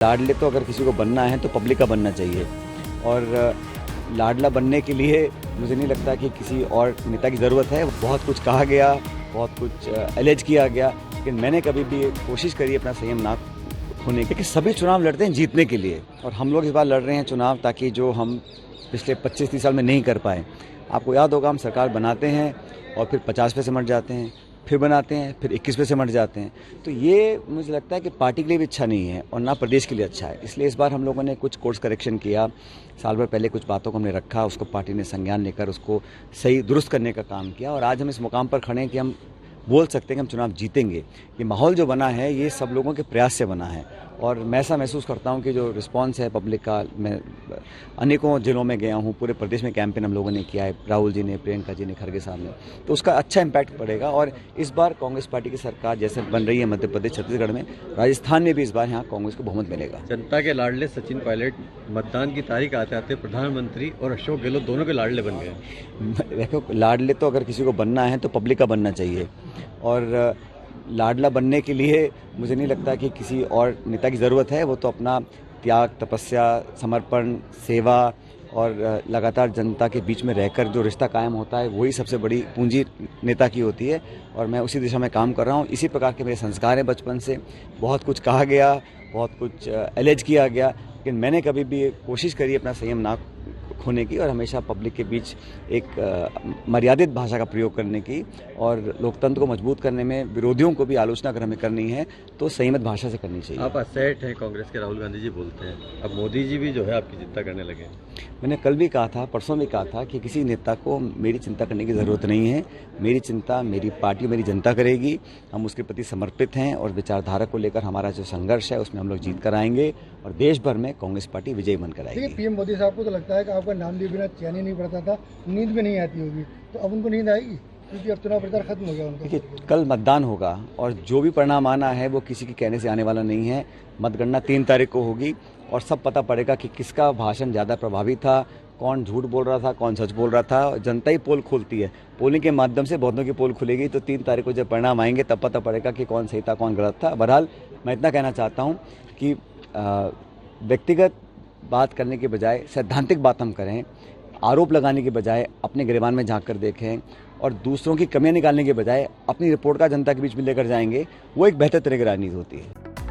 लाडले तो अगर किसी को बनना है तो पब्लिक का बनना चाहिए और लाडला बनने के लिए मुझे नहीं लगता कि किसी और नेता की ज़रूरत है। बहुत कुछ कहा गया, बहुत कुछ एलेज किया गया, लेकिन मैंने कभी भी कोशिश करी अपना संयम ना खोने की। सभी चुनाव लड़ते हैं जीतने के लिए और हम लोग इस बार लड़ रहे हैं चुनाव ताकि जो हम पिछले 25-30 साल में नहीं कर पाए। आपको याद होगा हम सरकार बनाते हैं और फिर 50 पे सिमट जाते हैं, फिर बनाते हैं, फिर 21 पे सिमट जाते हैं। तो ये मुझे लगता है कि पार्टी के लिए भी अच्छा नहीं है और ना प्रदेश के लिए अच्छा है। इसलिए इस बार हम लोगों ने कुछ कोर्स करेक्शन किया। साल भर पहले कुछ बातों को हमने रखा, उसको पार्टी ने संज्ञान लेकर उसको सही दुरुस्त करने का काम किया और आज हम इस मुकाम पर खड़े हैं कि हम बोल सकते हैं कि हम चुनाव जीतेंगे। ये माहौल जो बना है ये सब लोगों के प्रयास से बना है और मैं ऐसा महसूस करता हूँ कि जो रिस्पांस है पब्लिक का, मैं अनेकों जिलों में गया हूँ, पूरे प्रदेश में कैंपेन हम लोगों ने किया है, राहुल जी ने, प्रियंका जी ने, खड़गे साहब ने, तो उसका अच्छा इम्पैक्ट पड़ेगा। और इस बार कांग्रेस पार्टी की सरकार जैसे बन रही है मध्य प्रदेश, छत्तीसगढ़ में, राजस्थान में भी इस बार यहाँ कांग्रेस को बहुमत मिलेगा। जनता के लाडले सचिन पायलट मतदान की तारीख आते आते प्रधानमंत्री और अशोक गहलोत दोनों के लाडले बन गए। देखो, लाडले तो अगर किसी को बनना है तो पब्लिक का बनना चाहिए और लाडला बनने के लिए मुझे नहीं लगता कि किसी और नेता की ज़रूरत है। वो तो अपना त्याग, तपस्या, समर्पण, सेवा और लगातार जनता के बीच में रहकर जो रिश्ता कायम होता है वही सबसे बड़ी पूंजी नेता की होती है और मैं उसी दिशा में काम कर रहा हूँ। इसी प्रकार के मेरे संस्कार हैं बचपन से। बहुत कुछ कहा गया, बहुत कुछ एलेज किया गया, लेकिन मैंने कभी भी कोशिश करी अपना संयम ना खोने की और हमेशा पब्लिक के बीच एक मर्यादित भाषा का प्रयोग करने की और लोकतंत्र को मजबूत करने में विरोधियों को भी आलोचना अगर हमें करनी है तो संयमित भाषा से करनी चाहिए। आप असैट हैं, कांग्रेस के राहुल गांधी जी बोलते हैं, अब मोदी जी भी जो है आपकी चिंता करने लगे। मैंने कल भी कहा था, परसों भी कहा था कि किसी नेता को मेरी चिंता करने की ज़रूरत नहीं है। मेरी चिंता मेरी पार्टी, मेरी जनता करेगी। हम उसके प्रति समर्पित हैं और विचारधारा को लेकर हमारा जो संघर्ष है उसमें हम लोग जीत कर आएंगे और देश भर में कांग्रेस पार्टी विजयी बनकर आएगी। पीएम मोदी साहब को तो लगता है कि आपका नाम लिए बिना चैन ही नहीं पड़ता था, नींद भी नहीं आती होगी, तो अब उनको नींद आएगी क्योंकि अब चुनाव प्रचार खत्म हो गया उनका। देखिए, कल मतदान होगा और जो भी परिणाम आना है वो किसी के कहने से आने वाला नहीं है। मतगणना 3 तारीख को होगी और सब पता पड़ेगा कि किसका भाषण ज़्यादा प्रभावी था, कौन झूठ बोल रहा था, कौन सच बोल रहा था। जनता ही पोल खोलती है, पोलिंग के माध्यम से बहुतों की पोल खुलेगी, तो 3 तारीख को जब परिणाम आएंगे तब पता पड़ेगा कि कौन सही था, कौन गलत था। बहरहाल मैं इतना कहना चाहता हूँ कि व्यक्तिगत बात करने के बजाय सैद्धांतिक बात हम करें, आरोप लगाने के बजाय अपने गिरबान में झांक कर देखें और दूसरों की कमियां निकालने के बजाय अपनी रिपोर्ट का जनता के बीच में लेकर जाएंगे, वो एक बेहतर तरह की राजनीति होती है।